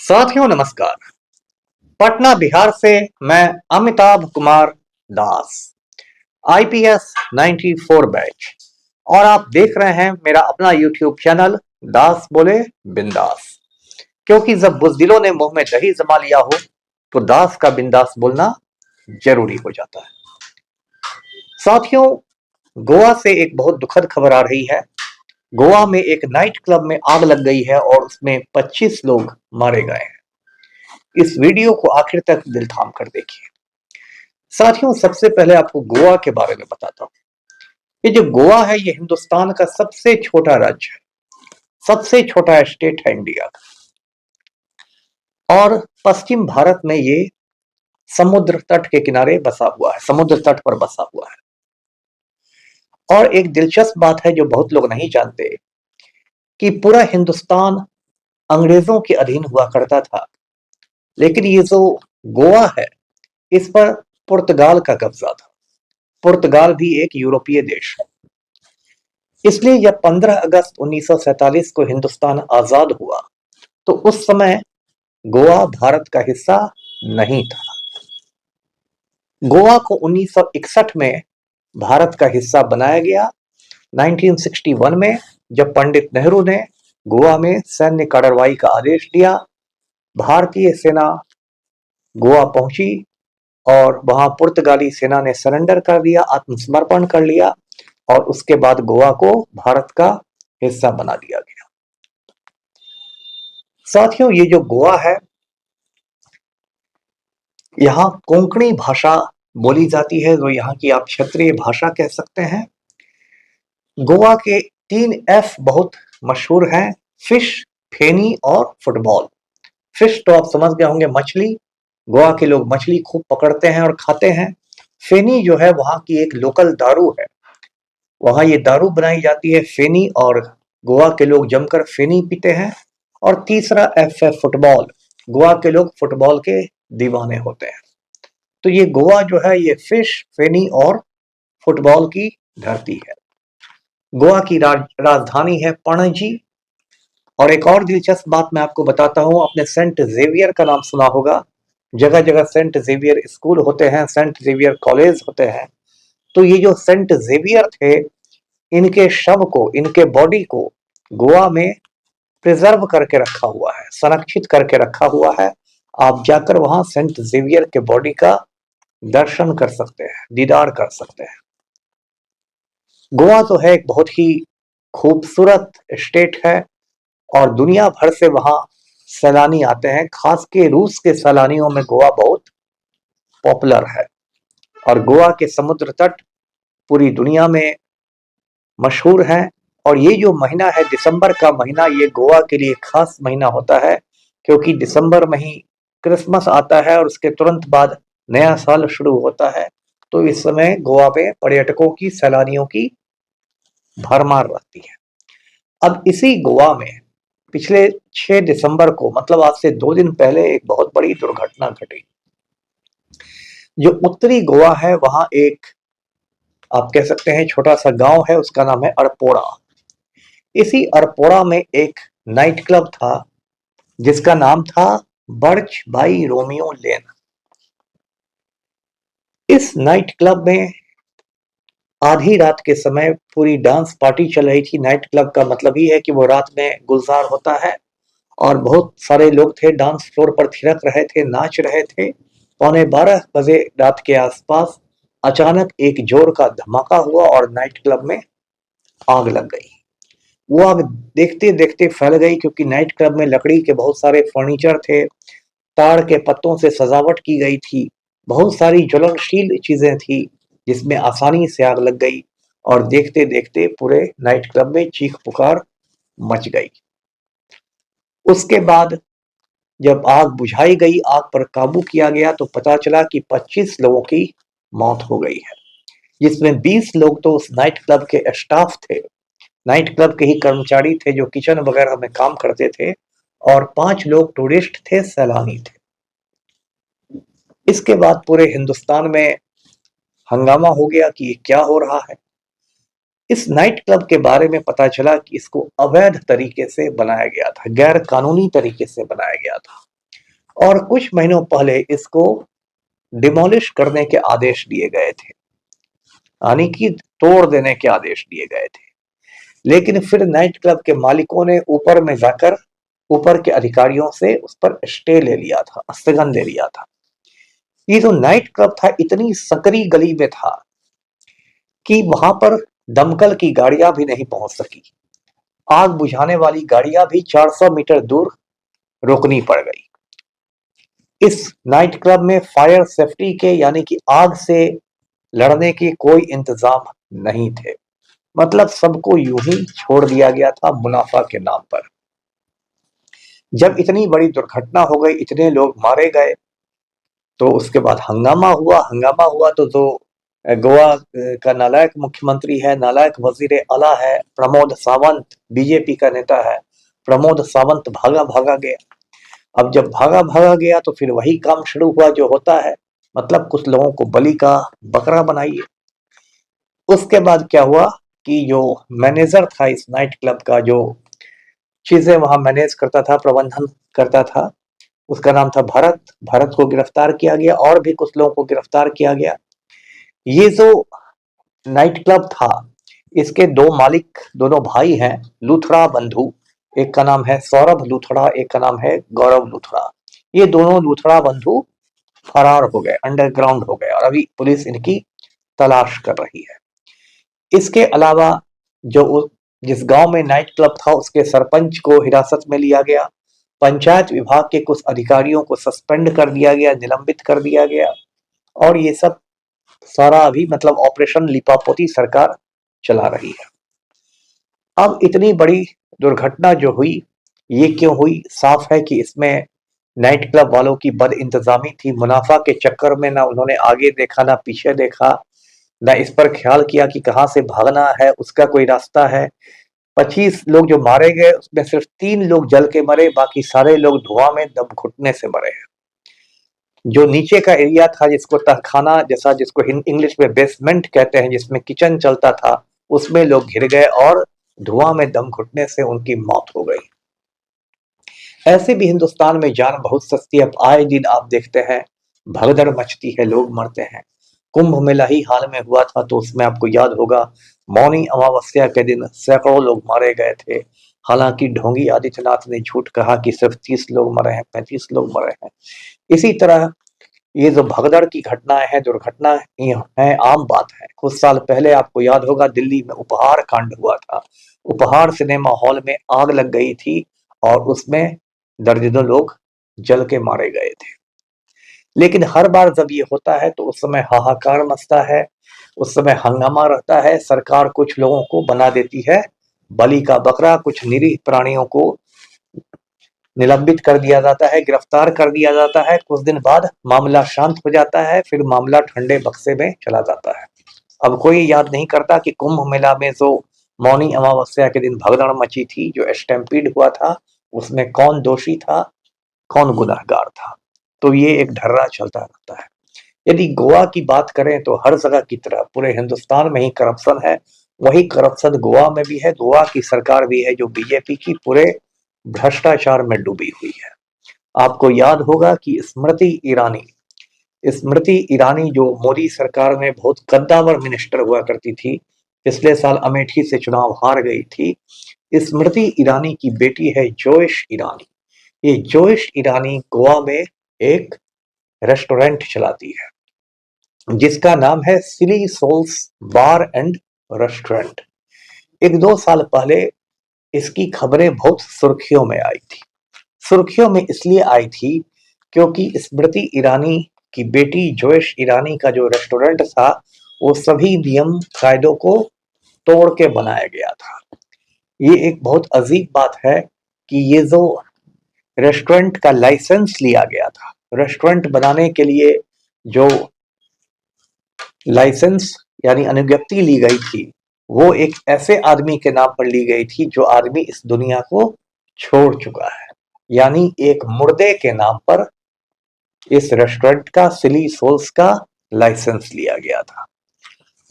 साथियों नमस्कार। पटना बिहार से मैं अमिताभ कुमार दास, आईपीएस 94 बैच, और आप देख रहे हैं मेरा अपना यूट्यूब चैनल दास बोले बिंदास। क्योंकि जब बुज़दिलों ने मुंह में दही जमा लिया हो तो दास का बिंदास बोलना जरूरी हो जाता है। साथियों, गोवा से एक बहुत दुखद खबर आ रही है। गोवा में एक नाइट क्लब में आग लग गई है और उसमें 25 लोग मारे गए हैं। इस वीडियो को आखिर तक दिल थाम कर देखिए। साथियों, सबसे पहले आपको गोवा के बारे में बताता हूं। ये जो गोवा है, ये हिंदुस्तान का सबसे छोटा राज्य है, सबसे छोटा स्टेट है इंडिया का, और पश्चिम भारत में ये समुद्र तट के किनारे बसा हुआ है, समुद्र तट पर बसा हुआ है। और एक दिलचस्प बात है जो बहुत लोग नहीं जानते कि पूरा हिंदुस्तान अंग्रेजों के अधीन हुआ करता था, लेकिन ये जो गोवा है, इस पर पुर्तगाल का कब्जा था। पुर्तगाल भी एक यूरोपीय देश है। इसलिए जब 15 अगस्त 1947 को हिंदुस्तान आजाद हुआ तो उस समय गोवा भारत का हिस्सा नहीं था। गोवा को 1961 में भारत का हिस्सा बनाया गया। 1961 में जब पंडित नेहरू ने गोवा में सैन्य कार्रवाई का आदेश दिया, भारतीय सेना गोवा पहुंची और वहां पुर्तगाली सेना ने सरेंडर कर दिया, आत्मसमर्पण कर लिया, और उसके बाद गोवा को भारत का हिस्सा बना दिया गया। साथियों, ये जो गोवा है, यहाँ कोंकणी भाषा बोली जाती है, जो यहाँ की आप क्षेत्रीय भाषा कह सकते हैं। गोवा के 3 F बहुत मशहूर हैं: फिश, फेनी और फुटबॉल। फिश तो आप समझ गए होंगे, मछली। गोवा के लोग मछली खूब पकड़ते हैं और खाते हैं। फेनी जो है वहाँ की एक लोकल दारू है, वहाँ ये दारू बनाई जाती है फेनी, और गोवा के लोग जमकर फेनी पीते हैं। और तीसरा F है फुटबॉल। गोवा के लोग फुटबॉल के दीवाने होते हैं। तो ये गोवा जो है, ये फिश, फेनी और फुटबॉल की धरती है। गोवा की राजधानी है पणजी। और एक और दिलचस्प बात मैं आपको बताता हूँ, आपने सेंट जेवियर का नाम सुना होगा। जगह जगह सेंट जेवियर स्कूल होते हैं, सेंट जेवियर कॉलेज होते हैं। तो ये जो सेंट जेवियर थे, इनके शव को, इनके बॉडी को गोवा में प्रिजर्व करके रखा हुआ है, संरक्षित करके रखा हुआ है। आप जाकर वहां सेंट जेवियर के बॉडी का दर्शन कर सकते हैं, दीदार कर सकते हैं। गोवा तो है एक बहुत ही खूबसूरत स्टेट है, और दुनिया भर से वहां सैलानी आते हैं। खास के रूस के सैलानियों में गोवा बहुत पॉपुलर है। और गोवा के समुद्र तट पूरी दुनिया में मशहूर हैं। और ये जो महीना है, दिसंबर का महीना, ये गोवा के लिए खास महीना होता है, क्योंकि दिसंबर में ही क्रिसमस आता है और उसके तुरंत बाद नया साल शुरू होता है। तो इस समय गोवा में पर्यटकों की, सैलानियों की भरमार रहती है। अब इसी गोवा में पिछले 6 दिसंबर को, मतलब आज से 2 दिन पहले, एक बहुत बड़ी दुर्घटना घटी। जो उत्तरी गोवा है, वहां एक, आप कह सकते हैं, छोटा सा गांव है, उसका नाम है अरपोड़ा। इसी अरपोड़ा में एक नाइट क्लब था जिसका नाम था बर्च बाई रोमियो लेन। इस नाइट क्लब में आधी रात के समय पूरी डांस पार्टी चल रही थी। नाइट क्लब का मतलब ही है कि वो रात में गुलजार होता है, और बहुत सारे लोग थे, डांस फ्लोर पर थिरक रहे थे, नाच रहे थे। 11:15 बजे रात के आसपास अचानक एक जोर का धमाका हुआ और नाइट क्लब में आग लग गई। वो आग देखते देखते फैल गई, क्योंकि नाइट क्लब में लकड़ी के बहुत सारे फर्नीचर थे, ताड़ के पत्तों से सजावट की गई थी, बहुत सारी ज्वलनशील चीजें थी, जिसमें आसानी से आग लग गई। और देखते देखते पूरे नाइट क्लब में चीख पुकार मच गई। उसके बाद जब आग बुझाई गई, आग पर काबू किया गया, तो पता चला कि 25 लोगों की मौत हो गई है, जिसमें 20 लोग तो उस नाइट क्लब के स्टाफ थे, नाइट क्लब के ही कर्मचारी थे जो किचन वगैरह में काम करते थे, और 5 लोग टूरिस्ट थे, सैलानी थे। इसके बाद पूरे हिंदुस्तान में हंगामा हो गया कि ये क्या हो रहा है। इस नाइट क्लब के बारे में पता चला कि इसको अवैध तरीके से बनाया गया था, गैर कानूनी तरीके से बनाया गया था। और कुछ महीनों पहले इसको डिमोलिश करने के आदेश दिए गए थे, यानी कि तोड़ देने के आदेश दिए गए थे। लेकिन फिर नाइट क्लब के मालिकों ने ऊपर में जाकर ऊपर के अधिकारियों से उस पर स्टे ले लिया था, स्थगन ले लिया था। ये जो नाइट क्लब था इतनी सकरी गली में था कि वहां पर दमकल की गाड़ियां भी नहीं पहुंच सकी। आग बुझाने वाली गाड़ियां भी 400 मीटर दूर रोकनी पड़ गई। इस नाइट क्लब में फायर सेफ्टी के यानी कि आग से लड़ने के कोई इंतजाम नहीं थे। मतलब सबको यूं ही छोड़ दिया गया था मुनाफा के नाम पर। जब इतनी बड़ी दुर्घटना हो गई, इतने लोग मारे गए, तो उसके बाद हंगामा हुआ। हंगामा हुआ तो जो गोवा का नालायक मुख्यमंत्री है, नालायक वजीर आला है प्रमोद सावंत, बीजेपी का नेता है, प्रमोद सावंत भागा भागा गया। अब जब भागा भागा गया तो फिर वही काम शुरू हुआ जो होता है, मतलब कुछ लोगों को बलि का बकरा बनाइए। उसके बाद क्या हुआ कि जो मैनेजर था इस नाइट क्लब का, जो चीजें वहां मैनेज करता था, प्रबंधन करता था, उसका नाम था भरत। भरत को गिरफ्तार किया गया और भी कुछ लोगों को गिरफ्तार किया गया। ये जो नाइट क्लब था इसके दो मालिक दोनों भाई हैं, लूथड़ा बंधु। एक का नाम है सौरभ लूथड़ा, एक का नाम है गौरव लूथड़ा। ये दोनों लूथड़ा बंधु फरार हो गए, अंडरग्राउंड हो गए, और अभी पुलिस इनकी तलाश कर रही है। इसके अलावा जो जिस गांव में नाइट क्लब था उसके सरपंच को हिरासत में लिया गया। पंचायत विभाग के कुछ अधिकारियों को सस्पेंड कर दिया गया, निलंबित कर दिया गया। और ये सब सारा अभी मतलब ऑपरेशन लिपापोती सरकार चला रही है। अब इतनी बड़ी दुर्घटना जो हुई, ये क्यों हुई? साफ है कि इसमें नाइट क्लब वालों की बद इंतजामी थी। मुनाफा के चक्कर में ना उन्होंने आगे देखा ना पीछे देखा, ना इस पर ख्याल किया कि कहां से भागना है, उसका कोई रास्ता है। 25 लोग जो मारे गए उसमें सिर्फ 3 लोग जल के मरे, बाकी सारे लोग धुआं में दम घुटने से मरे हैं। जो नीचे का एरिया था जिसको तहखाना जैसा, जिसको इंग्लिश में बेसमेंट कहते हैं, जिसमें किचन चलता था, उसमें लोग घिर गए और धुआं में दम घुटने से उनकी मौत हो गई। ऐसे भी हिंदुस्तान में जान बहुत सस्ती है। आए दिन आप देखते हैं भगदड़ मचती है, लोग मरते हैं। कुंभ मेला ही हाल में हुआ था तो उसमें आपको याद होगा मौनी अमावस्या के दिन सैकड़ों लोग मारे गए थे। हालांकि ढोंगी आदित्यनाथ ने झूठ कहा कि सिर्फ 30 लोग मरे हैं, 35 लोग मरे हैं। इसी तरह ये जो भगदड़ की घटनाएं हैं, दुर्घटना है, आम बात है। कुछ साल पहले आपको याद होगा दिल्ली में उपहार कांड हुआ था। उपहार सिनेमा हॉल में आग लग गई थी और उसमें दर्जनों लोग जल के मारे गए थे। लेकिन हर बार जब ये होता है तो उस समय हाहाकार मचता है, उस समय हंगामा रहता है। सरकार कुछ लोगों को बना देती है बलि का बकरा, कुछ निरीह प्राणियों को निलंबित कर दिया जाता है, गिरफ्तार कर दिया जाता है। कुछ दिन बाद मामला शांत हो जाता है, फिर मामला ठंडे बक्से में चला जाता है। अब कोई याद नहीं करता कि कुंभ मेला में जो मौनी अमावस्या के दिन भगदड़ मची थी, जो स्टैम्पीड हुआ था, उसमें कौन दोषी था, कौन गुनहगार था। तो ये एक ढर्रा चलता रहता है। यदि गोवा की बात करें तो हर जगह की तरह पूरे हिंदुस्तान में ही करप्शन है। वही करप्शन गोवा में भी है। गोवा की सरकार भी है जो बीजेपी की पूरे भ्रष्टाचार में डूबी हुई है। आपको याद होगा कि स्मृति ईरानी जो मोदी सरकार में बहुत कद्दावर मिनिस्टर हुआ करती थी, पिछले साल अमेठी से चुनाव हार गई थी। स्मृति ईरानी की बेटी है जोश ईरानी। ये जोश ईरानी गोवा में एक रेस्टोरेंट चलाती है जिसका नाम है Silly Souls bar and restaurant. 1-2 साल पहले इसकी खबरें बहुत सुर्खियों में आई थी। सुर्खियों में इसलिए आई थी क्योंकि स्मृति ईरानी की बेटी जोश ईरानी का जो रेस्टोरेंट था वो सभी नियम कायदों को तोड़ के बनाया गया था। ये एक बहुत अजीब बात है कि ये जो रेस्टोरेंट का लाइसेंस लिया गया था, रेस्टोरेंट बनाने के लिए जो लाइसेंस यानी अनुज्ञप्ति ली गई थी, वो एक ऐसे आदमी के नाम पर ली गई थी जो आदमी इस दुनिया को छोड़ चुका है। यानी एक मुर्दे के नाम पर इस रेस्टोरेंट का, सिली सोल्स का लाइसेंस लिया गया था।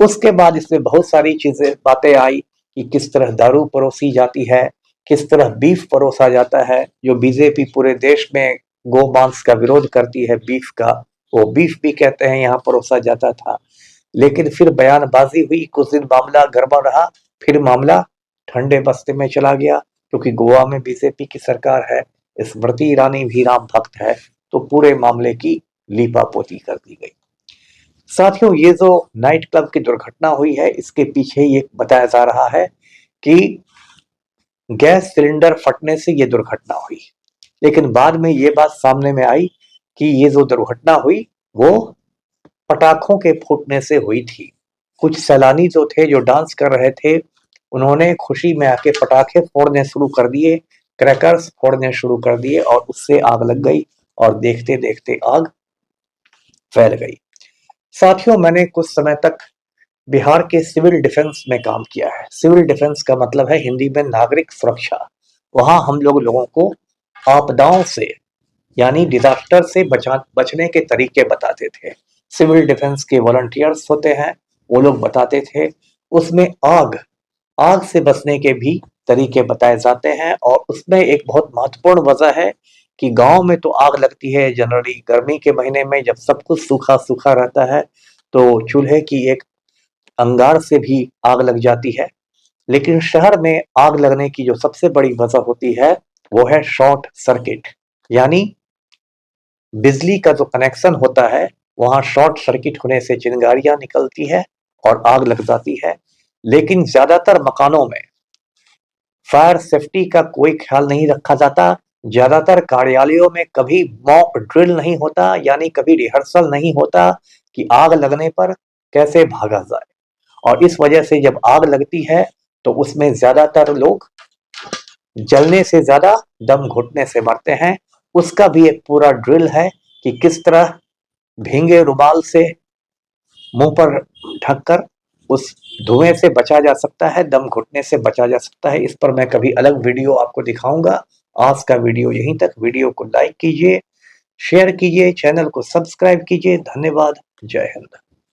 उसके बाद इसमें बहुत सारी चीजें बातें आई कि किस तरह दारू परोसी जाती है, किस तरह बीफ परोसा जाता है, जो बीजेपी पूरे देश में गो मांस का विरोध करती है, बीफ का, वो बीफ भी कहते हैं यहाँ परोसा जाता था। लेकिन फिर बयानबाजी हुई, कुछ दिन मामला गड़बड़ रहा, फिर मामला ठंडे बस्ते में चला गया, क्योंकि गोवा में बीजेपी की सरकार है, स्मृति ईरानी भी राम भक्त है, तो पूरे मामले की लीपापोती कर दी गई। साथियों, ये जो नाइट क्लब की दुर्घटना हुई है, इसके पीछे ये बताया जा रहा है कि गैस सिलेंडर फटने से ये दुर्घटना हुई। लेकिन बाद में ये बात सामने में आई कि ये जो दुर्घटना हुई वो पटाखों के फूटने से हुई थी। कुछ सैलानी जो थे, जो डांस कर रहे थे, उन्होंने खुशी में आके पटाखे फोड़ने शुरू कर दिए, क्रैकर्स फोड़ने शुरू कर दिए, और उससे आग लग गई, और देखते देखते आग फैल गई। साथियों, मैंने कुछ समय तक बिहार के सिविल डिफेंस में काम किया है। सिविल डिफेंस का मतलब है हिंदी में नागरिक सुरक्षा। वहां हम लोगों को आपदाओं से, यानी डिजास्टर से बचने के तरीके बताते थे। सिविल डिफेंस के वॉलंटियर्स होते हैं, वो लोग बताते थे। उसमें आग से बचने के भी तरीके बताए जाते हैं, और उसमें एक बहुत महत्वपूर्ण वजह है कि गांव में तो आग लगती है जनवरी गर्मी के महीने में, जब सब कुछ सूखा सूखा रहता है, तो चूल्हे की एक अंगार से भी आग लग जाती है। लेकिन शहर में आग लगने की जो सबसे बड़ी वजह होती है वो है शॉर्ट सर्किट, यानी बिजली का जो कनेक्शन होता है वहां शॉर्ट सर्किट होने से चिंगारियां निकलती है और आग लग जाती है। लेकिन ज्यादातर मकानों में फायर सेफ्टी का कोई ख्याल नहीं रखा जाता। ज्यादातर कार्यालयों में कभी मॉक ड्रिल नहीं होता, यानी कभी रिहर्सल नहीं होता कि आग लगने पर कैसे भागा जाए। और इस वजह से जब आग लगती है तो उसमें ज्यादातर लोग जलने से ज्यादा दम घुटने से मरते हैं। उसका भी एक पूरा ड्रिल है कि किस तरह भींगे रुमाल से मुंह पर ढककर उस धुएं से बचा जा सकता है, दम घुटने से बचा जा सकता है। इस पर मैं कभी अलग वीडियो आपको दिखाऊंगा। आज का वीडियो यहीं तक। वीडियो को लाइक कीजिए, शेयर कीजिए, चैनल को सब्सक्राइब कीजिए। धन्यवाद। जय हिंद।